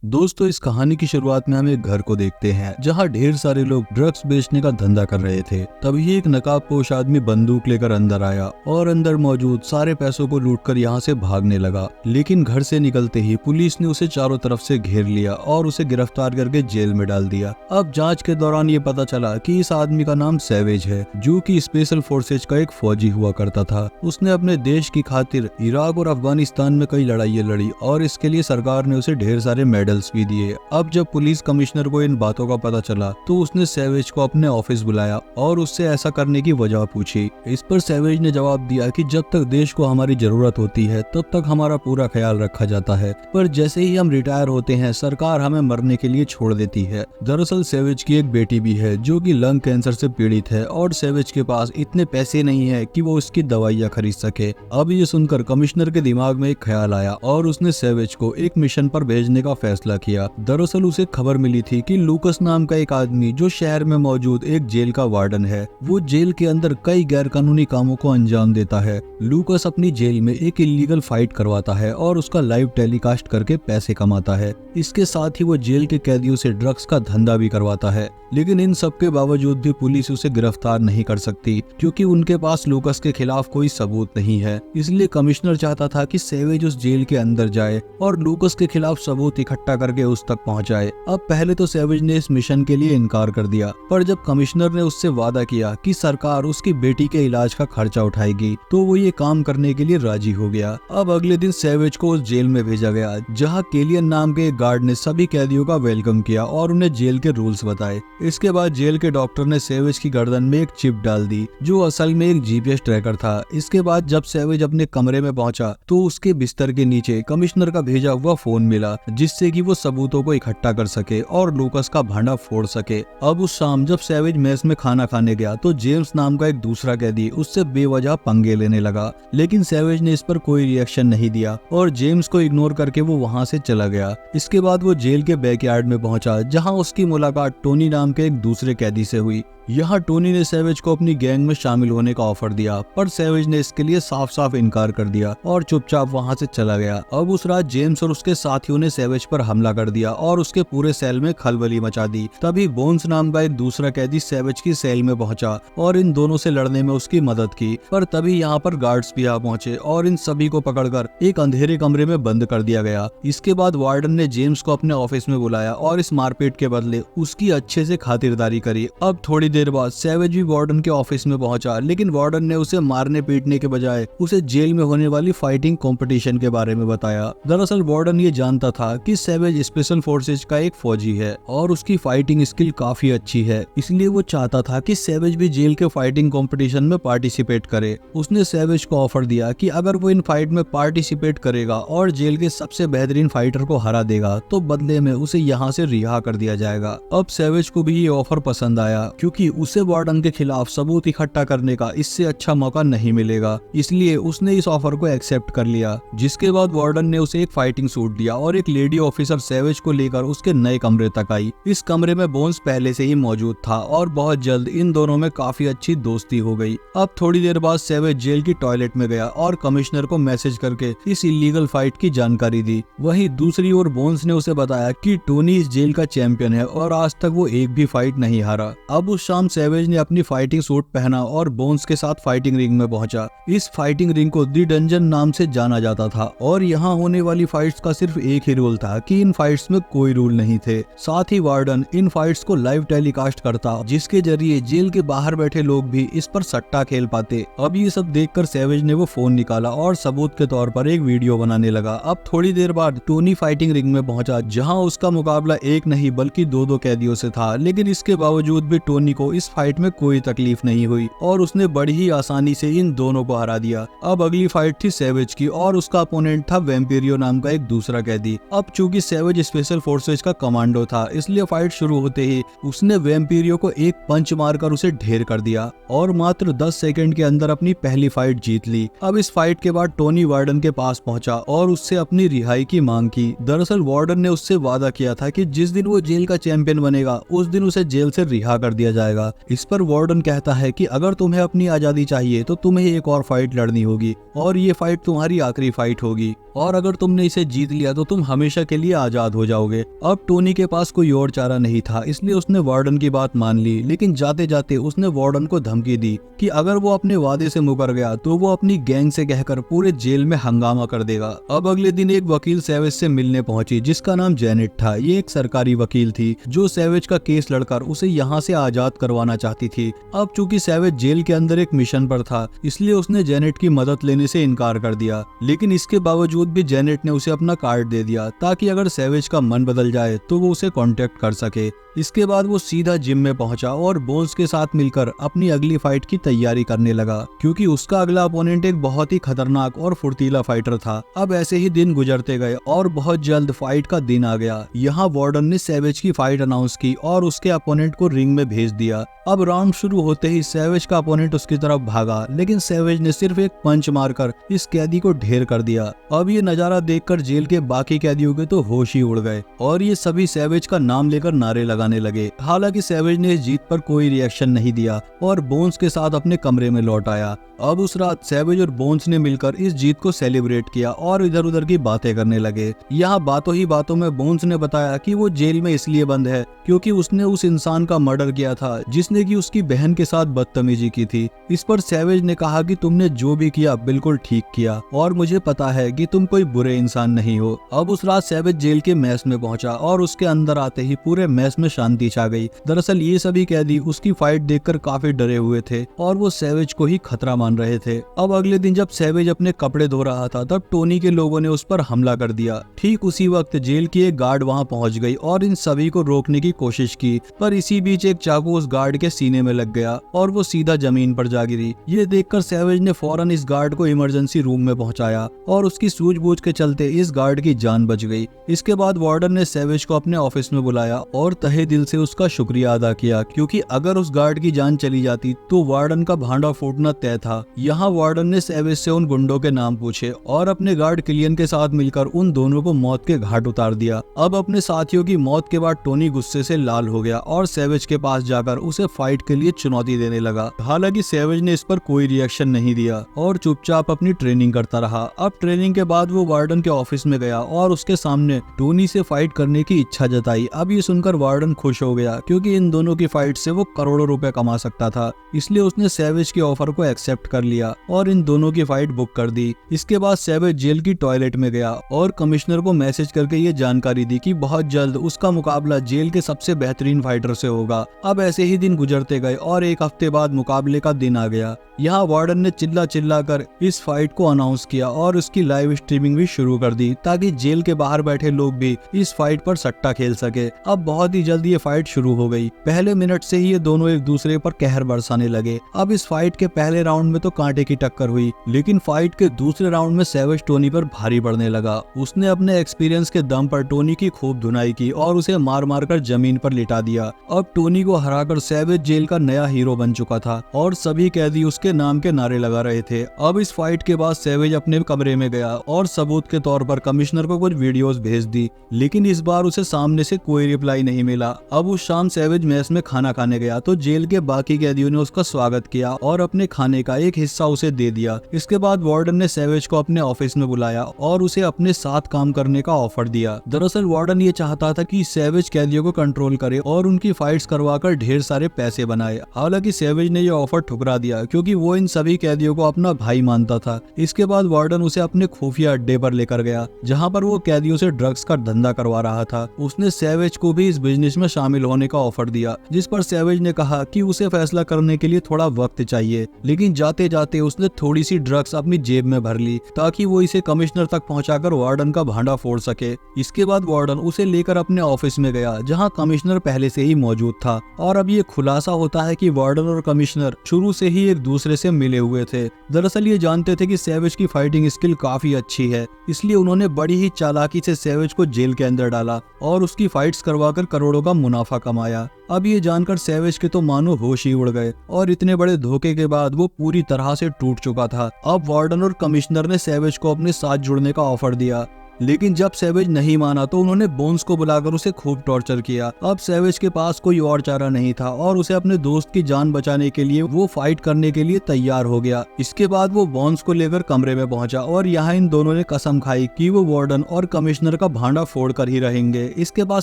दोस्तों, इस कहानी की शुरुआट में हम एक घर को देखते हैं जहां ढेर सारे लोग ड्रग्स बेचने का धंधा कर रहे थे। तभी एक नकाबपोश आदमी बंदूक लेकर अंदर आया और अंदर मौजूद सारे पैसों को लूटकर यहां से भागने लगा। लेकिन घर से निकलते ही पुलिस ने उसे चारों तरफ से घेर लिया और उसे गिरफ्तार करके जेल में डाल दिया। अब जांच के दौरान ये पता चला कि इस आदमी का नाम सैवेज है, जो कि स्पेशल फोर्सेज का एक फौजी हुआ करता था। उसने अपने देश की खातिर इराक और अफगानिस्तान में कई लड़ाइयाँ लड़ी और इसके लिए सरकार ने उसे ढेर सारे मेडल्स भी दिए। अब जब पुलिस कमिश्नर को इन बातों का पता चला तो उसने सैवेज को अपने ऑफिस बुलाया और उससे ऐसा करने की वजह पूछी। इस पर सैवेज ने जवाब दिया कि जब तक देश को हमारी जरूरत होती है तब तक हमारा पूरा ख्याल रखा जाता है, पर जैसे ही हम रिटायर होते हैं सरकार हमें मरने के लिए छोड़ देती है। दरअसल सैवेज की एक बेटी भी है जो कि लंग कैंसर से पीड़ित है और सैवेज के पास इतने पैसे नहीं है कि वो उसकी दवाइयाँ खरीद सके। अब ये सुनकर कमिश्नर के दिमाग में एक ख्याल आया और उसने सैवेज को एक मिशन पर भेजने का फैसला किया। दरअसल उसे खबर मिली थी कि लूकस नाम का एक आदमी जो शहर में मौजूद एक जेल का वार्डन है, वो जेल के अंदर कई गैरकानूनी कामों को अंजाम देता है। लूकस अपनी जेल में एक इलीगल फाइट करवाता है और उसका लाइव टेलीकास्ट करके पैसे कमाता है। इसके साथ ही वो जेल के कैदियों से ड्रग्स का धंधा भी करवाता है। लेकिन इन सब के बावजूद भी पुलिस उसे गिरफ्तार नहीं कर सकती क्योंकि उनके पास लूकस के खिलाफ कोई सबूत नहीं है। इसलिए कमिश्नर चाहता था कि सैवेज उस जेल के अंदर जाए और लूकस के खिलाफ सबूत इकट्ठा करके उस तक पहुंचाए। अब पहले तो सैवेज ने इस मिशन के लिए इनकार कर दिया, पर जब कमिश्नर ने उससे वादा किया कि सरकार उसकी बेटी के इलाज का खर्चा उठाएगी तो वो ये काम करने के लिए राजी हो गया। अब अगले दिन सैवेज को उस जेल में भेजा गया जहाँ केलियन नाम के एक गार्ड ने सभी कैदियों का वेलकम किया और उन्हें जेल के रूल्स बताए। इसके बाद जेल के डॉक्टर ने सैवेज की गर्दन में एक चिप डाल दी जो असल में एक जीपीएस ट्रैकर था। इसके बाद जब सैवेज अपने कमरे में पहुंचा तो उसके बिस्तर के नीचे कमिश्नर का भेजा हुआ फोन मिला, जिससे कि वो सबूतों को इकट्ठा कर सके और लूकस का भांडा फोड़ सके। अब उस शाम जब सैवेज मेस में खाना खाने गया तो जेम्स नाम का एक दूसरा कैदी उससे बेवजह पंगे लेने लगा, लेकिन सैवेज ने इस पर कोई रिएक्शन नहीं दिया और जेम्स को इग्नोर करके वो वहां से चला गया। इसके बाद वो जेल के बैकयार्ड में पहुंचा जहां उसकी मुलाकात टोनी नाम के एक दूसरे कैदी से हुई। यहाँ टोनी ने सैवेज को अपनी गैंग में शामिल होने का ऑफर दिया, पर सैवेज ने इसके लिए साफ साफ इनकार कर दिया और चुपचाप वहाँ से चला गया। अब उस रात जेम्स और उसके साथियों ने सैवेज पर हमला कर दिया और उसके पूरे सेल में खलबली मचा दी। तभी बोन्स नाम का एक दूसरा कैदी सैवेज की सेल में पहुंचा और इन दोनों से लड़ने में उसकी मदद की, पर तभी यहाँ पर गार्ड्स भी आ पहुंचे और इन सभी को पकड़कर एक अंधेरे कमरे में बंद कर दिया गया। इसके बाद वार्डन ने जेम्स को अपने ऑफिस में बुलाया और इस मारपीट के बदले उसकी अच्छे से खातिरदारी करी। अब थोड़ी देर बाद सैवेज भी वार्डन के ऑफिस में पहुंचा, लेकिन वार्डन ने उसे मारने पीटने के बजाय उसे जेल में होने वाली फाइटिंग कंपटीशन के बारे में बताया। दरअसल वार्डन ये जानता था कि सैवेज स्पेशल फोर्सेज का एक फौजी है और उसकी फाइटिंग स्किल काफी अच्छी है, इसलिए वो चाहता था कि सैवेज भी जेल के फाइटिंग कंपटीशन में पार्टिसिपेट करे। उसने सैवेज को ऑफर दिया कि अगर वो इन फाइट में पार्टिसिपेट करेगा और जेल के सबसे बेहतरीन फाइटर को हरा देगा तो बदले में उसे यहाँ से रिहा कर दिया जाएगा। अब सैवेज को भी ये ऑफर पसंद आया क्योंकि उसे वार्डन के खिलाफ सबूत इकट्ठा करने का इससे अच्छा मौका नहीं मिलेगा, इसलिए उसने इस ऑफर को एक्सेप्ट कर लिया। जिसके बाद वार्डन ने उसे एक फाइटिंग सूट दिया और एक लेडी ऑफिसर सैवेज को लेकर उसके नए कमरे तक आई। इस कमरे में बोन्स पहले से ही मौजूद था और बहुत जल्द इन दोनों में काफी अच्छी दोस्ती हो गई। अब थोड़ी देर बाद सैवेज जेल की टॉयलेट में गया और कमिश्नर को मैसेज करके इस इलीगल फाइट की जानकारी दी। वहीं दूसरी ओर बोन्स ने उसे बताया कि टोनी इस जेल का चैंपियन है और आज तक वो एक भी फाइट नहीं हारा। अब उस शाम सैवेज ने अपनी फाइटिंग सूट पहना और बोन्स के साथ फाइटिंग रिंग में पहुंचा। इस फाइटिंग रिंग को दी डंजन नाम से जाना जाता था और यहाँ होने वाली फाइट्स का सिर्फ एक ही रूल था कि इन फाइट्स में कोई रूल नहीं थे। साथ ही वार्डन इन फाइट्स को लाइव टेलीकास्ट करता, जिसके जरिए जेल के बाहर बैठे लोग भी इस पर सट्टा खेल पाते। अब ये सब देखकर सैवेज ने वो फोन निकाला और सबूत के तौर पर एक वीडियो बनाने लगा। अब थोड़ी देर बाद टोनी फाइटिंग रिंग में पहुंचा जहाँ उसका मुकाबला एक नहीं बल्कि दो कैदियों से था, लेकिन इसके बावजूद भी टोनी को इस फाइट में कोई तकलीफ नहीं हुई और उसने बड़ी ही आसानी से इन दोनों को हरा दिया। अब अगली फाइट थी सैवेज की और उसका अपोनेंट था वैम्पिरियो नाम का एक दूसरा कैदी। अब चूंकि सैवेज स्पेशल फोर्सेज का कमांडो था, इसलिए फाइट शुरू होते ही उसने वैम्पिरियो को एक पंच मारकर उसे ढेर कर दिया और मात्र 10 सेकंड के अंदर अपनी पहली फाइट जीत ली। अब इस फाइट के बाद टोनी वार्डन के पास पहुंचा और उससे अपनी रिहाई की मांग की। दरअसल वार्डन ने उससे वादा किया था कि जिस दिन वो जेल का चैंपियन बनेगा उस दिन उसे जेल से रिहा कर दिया जाएगा। जाएगा। इस पर वार्डन कहता है कि अगर तुम्हें अपनी आजादी चाहिए तो तुम्हें एक और फाइट लड़नी होगी और ये फाइट तुम्हारी आखिरी फाइट होगी, और अगर तुमने इसे जीत लिया तो तुम हमेशा के लिए आजाद हो जाओगे। अब टोनी के पास कोई और चारा नहीं था, इसलिए उसने वार्डन की बात मान ली, लेकिन जाते जाते उसने वार्डन को धमकी दी कि अगर वो अपने वादे से मुकर गया तो वो अपनी गैंग से कहकर पूरे जेल में हंगामा कर देगा। अब अगले दिन एक वकील सैवेज से मिलने पहुंची जिसका नाम जेनेट था। ये एक सरकारी वकील थी जो सैवेज का केस लड़कर उसे यहाँ से आजाद करवाना चाहती थी। अब चूंकि सैवेज जेल के अंदर एक मिशन पर था, इसलिए उसने जेनेट की मदद लेने से इनकार कर दिया, लेकिन इसके बावजूद भी जेनेट ने उसे अपना कार्ड दे दिया ताकि अगर सैवेज का मन बदल जाए तो वो उसे कांटेक्ट कर सके। इसके बाद वो सीधा जिम में पहुंचा और बोन्स के साथ मिलकर अपनी अगली फाइट की तैयारी करने लगा, क्योंकि उसका अगला अपोनेंट एक बहुत ही खतरनाक और फुर्तीला फाइटर था। अब ऐसे ही दिन गुजरते गए और बहुत जल्द फाइट का दिन आ गया। यहाँ वार्डन ने सैवेज की फाइट अनाउंस की और उसके अपोनेंट को रिंग में भेज दिया। अब राउंड शुरू होते ही सैवेज का अपोनेंट उसकी तरफ भागा, लेकिन सैवेज ने सिर्फ एक पंच मारकर इस कैदी को ढेर कर दिया। अब ये नजारा देखकर जेल के बाकी कैदियों के तो होश ही उड़ गए और ये सभी सैवेज का नाम लेकर नारे लगाने लगे। हालांकि सैवेज ने इस जीत पर कोई रिएक्शन नहीं दिया और बोन्स के साथ अपने कमरे में लौट आया। अब उस रात सैवेज और बोन्स ने मिलकर इस जीत को सेलिब्रेट किया और इधर उधर की बातें करने लगे। यहाँ बातों ही बातों में बोन्स ने बताया कि वो जेल में इसलिए बंद है क्योंकि उसने उस इंसान का मर्डर किया था जिसने की उसकी बहन के साथ बदतमीजी की थी। इस पर सैवेज ने कहा कि तुमने जो भी किया बिल्कुल ठीक किया और मुझे पता है कि तुम कोई बुरे इंसान नहीं हो। अब उस रात सैवेज जेल के मैस में पहुंचा और उसके अंदर आते ही पूरे मैस में शांति छा गई। दरअसल ये सभी कैदी उसकी फाइट देखकर काफी डरे हुए थे और वो सैवेज को ही खतरा मान रहे थे। अब अगले दिन जब सैवेज अपने कपड़े धो रहा था तब टोनी के लोगों ने उस पर हमला कर दिया। ठीक उसी वक्त जेल की एक गार्ड वहां पहुंच गई और इन सभी को रोकने की कोशिश की, पर इसी बीच एक चाकू उस गार्ड के सीने में लग गया और वो सीधा जमीन पर जा गिरी। ये देखकर सैवेज ने फौरन इस गार्ड को इमरजेंसी रूम में पहुंचाया और उसकी सूझबूझ के चलते इस गार्ड की जान बच गई। इसके बाद वार्डन ने सैवेज को अपने ऑफिस में बुलाया और तहे दिल से उसका शुक्रिया अदा किया, क्योंकि अगर उस गार्ड की जान चली जाती तो वार्डन का भांडा फूटना तय था। यहाँ वार्डन ने सैवेज से उन गुंडों के नाम पूछे और अपने गार्ड किलियन के साथ मिलकर उन दोनों को मौत के घाट उतार दिया। अब अपने साथियों की मौत के बाद टोनी गुस्से से लाल हो गया और सैवेज के पास जाकर उसे फाइट के लिए चुनौती देने लगा। हालांकि सैवेज ने इस पर कोई रिएक्शन नहीं दिया और चुपचाप अपनी ट्रेनिंग करता रहा। अब ट्रेनिंग के बाद वो वार्डन के ऑफिस में गया और उसके सामने टोनी से फाइट करने की इच्छा जताई। अब ये सुनकर वार्डन खुश हो गया क्योंकि इन दोनों की फाइट से वो करोड़ों रुपए कमा सकता था, इसलिए उसने सैवेज के ऑफर को एक्सेप्ट कर लिया और इन दोनों की फाइट बुक कर दी। इसके बाद सैवेज जेल की टॉयलेट में गया और कमिश्नर को मैसेज करके ये जानकारी दी कि बहुत जल्द उसका मुकाबला जेल के सबसे बेहतरीन फाइटर से होगा। अब ऐसे ही दिन गुजरते गए और एक हफ्ते बाद मुकाबले का दिन आ गया। यहाँ वार्डन ने चिल्ला चिल्ला कर इस फाइट को अनाउंस किया और उसकी लाइव स्ट्रीमिंग भी शुरू कर दी ताकि जेल के बाहर बैठे लोग भी इस फाइट पर सट्टा खेल सके। अब बहुत ही जल्दी ये फाइट शुरू हो गई। पहले मिनट से ही ये दोनों एक दूसरे पर कहर बरसाने लगे। अब इस फाइट के पहले राउंड में तो कांटे की टक्कर हुई, लेकिन फाइट के दूसरे राउंड में सैवेज टोनी पर भारी पड़ने लगा। उसने अपने एक्सपीरियंस के दम पर टोनी की खूब धुनाई की और उसे मार मार कर जमीन पर लिटा दिया। अब टोनी को हराकर सैवेज जेल का नया हीरो बन चुका था और सभी कैदी उसके नाम के नारे लगा रहे थे। अब इस फाइट के बाद सैवेज अपने कमरे में गया और सबूत के तौर पर कमिश्नर को कुछ वीडियोस भेज दी, लेकिन इस बार उसे सामने से कोई रिप्लाई नहीं मिला। अब उस शाम सैवेज मेस में खाना खाने गया तो जेल के बाकी कैदियों ने उसका स्वागत किया और अपने खाने का एक हिस्सा उसे दे दिया। इसके बाद वार्डन ने सैवेज को अपने ऑफिस में बुलाया और उसे अपने साथ काम करने का ऑफर दिया। दरअसल वार्डन ये चाहता था कि सैवेज कैदियों को कंट्रोल करे और उनकी फाइट्स करवाकर ढेर सारे पैसे बनाए। हालांकि सैवेज ने यह ऑफर ठुकरा दिया क्योंकि वो इन सभी कैदियों को अपना भाई मानता था। इसके बाद वार्डन उसे अपने खुफिया अड्डे पर लेकर गया जहां पर वो कैदियों से ड्रग्स का धंधा करवा रहा था। उसने सैवेज को भी इस बिजनेस में शामिल होने का ऑफर दिया, जिस पर सैवेज ने कहा कि उसे फैसला करने के लिए थोड़ा वक्त चाहिए, लेकिन जाते जाते उसने थोड़ी सी ड्रग्स अपनी जेब में भर ली ताकि वो इसे कमिश्नर तक पहुंचाकर वार्डन का भांडा फोड़ सके। इसके बाद वार्डन उसे लेकर अपने ऑफिस में गया जहां कमिश्नर पहले से ही मौजूद था और अब ये खुलासा होता है कि वार्डन और कमिश्नर शुरू से ही एक दूसरे से मिले हुए थे। दरअसल ये जानते थे कि सैवेज की फाइटिंग स्किल काफी अच्छी है, इसलिए उन्होंने बड़ी ही चालाकी से सैवेज को जेल के अंदर डाला और उसकी फाइट्स करवाकर करोड़ों का मुनाफा कमाया। अब ये जानकर सैवेज के तो मानो होश ही उड़ गए और इतने बड़े धोखे के बाद वो पूरी तरह से टूट चुका था। अब वार्डन और कमिश्नर ने सैवेज को अपने साथ जुड़ने का ऑफर दिया लेकिन जब सैवेज नहीं माना तो उन्होंने बोन्स को बुलाकर उसे खूब टॉर्चर किया। अब सैवेज के पास कोई और चारा नहीं था और उसे अपने दोस्त की जान बचाने के लिए वो फाइट करने के लिए तैयार हो गया। इसके बाद वो बोन्स को लेकर कमरे में पहुंचा और यहाँ इन दोनों ने कसम खाई कि वो वार्डन और कमिश्नर का भांडा फोड़ कर ही रहेंगे। इसके बाद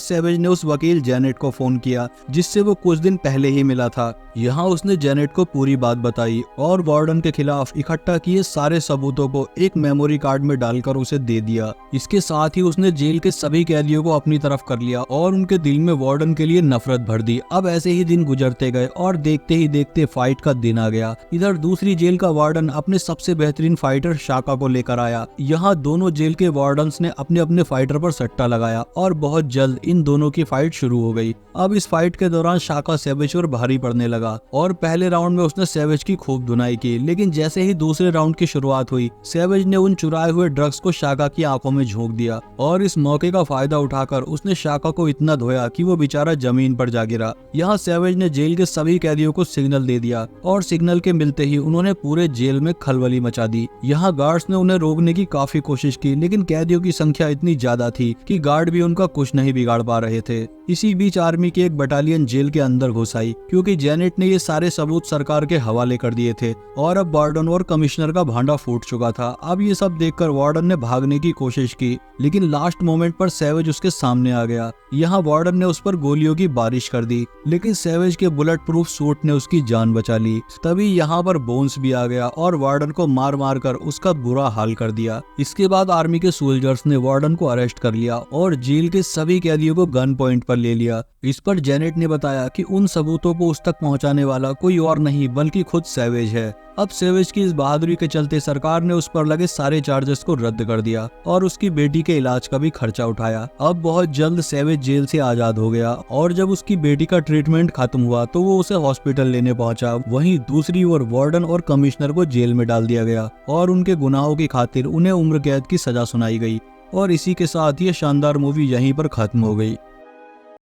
सैवेज ने उस वकील जेनेट को फोन किया जिससे वो कुछ दिन पहले ही मिला था। यहाँ उसने जेनेट को पूरी बात बताई और वार्डन के खिलाफ इकट्ठा किए सारे सबूतों को एक मेमोरी कार्ड में डालकर उसे दे दिया। इसके साथ ही उसने जेल के सभी कैदियों को अपनी तरफ कर लिया और उनके दिल में वार्डन के लिए नफरत भर दी। अब ऐसे ही दिन गुजरते गए और देखते ही देखते फाइट का दिन आ गया। इधर दूसरी जेल का वार्डन अपने सबसे बेहतरीन फाइटर शाका को लेकर आया। यहाँ दोनों जेल के वार्डन्स ने अपने अपने फाइटर पर सट्टा लगाया और बहुत जल्द इन दोनों की फाइट शुरू हो गई। अब इस फाइट के दौरान शाका सैवेज पर भारी पड़ने लगा और पहले राउंड में उसने सैवेज की खूब धुनाई की, लेकिन जैसे ही दूसरे राउंड की शुरुआत हुई सैवेज ने उन चुराए हुए ड्रग्स को शाका की आंखों में झोंक दिया और इस मौके का फायदा उठाकर उसने शाका को इतना धोया कि वो बेचारा जमीन पर जा गिरा। यहाँ सैवेज ने जेल के सभी कैदियों को सिग्नल दे दिया और सिग्नल के मिलते ही उन्होंने पूरे जेल में खलबली मचा दी। यहाँ गार्ड्स ने उन्हें रोकने की काफी कोशिश की, लेकिन कैदियों की संख्या इतनी ज्यादा थी कि गार्ड भी उनका कुछ नहीं बिगाड़ पा रहे थे। इसी बीच आर्मी की एक बटालियन जेल के अंदर घुस आई क्योंकि जेनेट ने ये सारे सबूत सरकार के हवाले कर दिए थे और अब वार्डन और कमिश्नर का भांडा फूट चुका था। अब ये सब देखकर वार्डन ने भागने की कोशिश की, लेकिन लास्ट मोमेंट पर सैवेज उसके सामने आ गया। यहाँ वार्डन ने उस पर गोलियों की बारिश कर दी, लेकिन सैवेज के बुलेट प्रूफ सूट ने उसकी जान बचा ली। तभी यहाँ पर बोन्स भी आ गया और वार्डन को मार मार कर उसका बुरा हाल कर दिया। इसके बाद आर्मी के सोल्जर्स ने वार्डन को अरेस्ट कर लिया और जेल के सभी कैदियों को गन पॉइंट पर ले लिया। इस पर जेनेट ने बताया कि उन सबूतों को उस तक पहुंचाने वाला कोई और नहीं बल्कि खुद सैवेज है। अब सैवेज की इस बहादुरी के चलते सरकार ने उस पर लगे सारे चार्जेस को रद्द कर दिया और उसकी बेटी के इलाज का भी खर्चा उठाया। अब बहुत जल्द सैवेज जेल से आजाद हो गया और जब उसकी बेटी का ट्रीटमेंट खत्म हुआ तो वो उसे हॉस्पिटल लेने पहुंचा। वहीं दूसरी ओर वार्डन और कमिश्नर को जेल में डाल दिया गया और उनके गुनाहों की खातिर उन्हें उम्र कैद की सजा सुनाई गई। और इसी के साथ ये शानदार मूवी यहीं पर खत्म हो गई।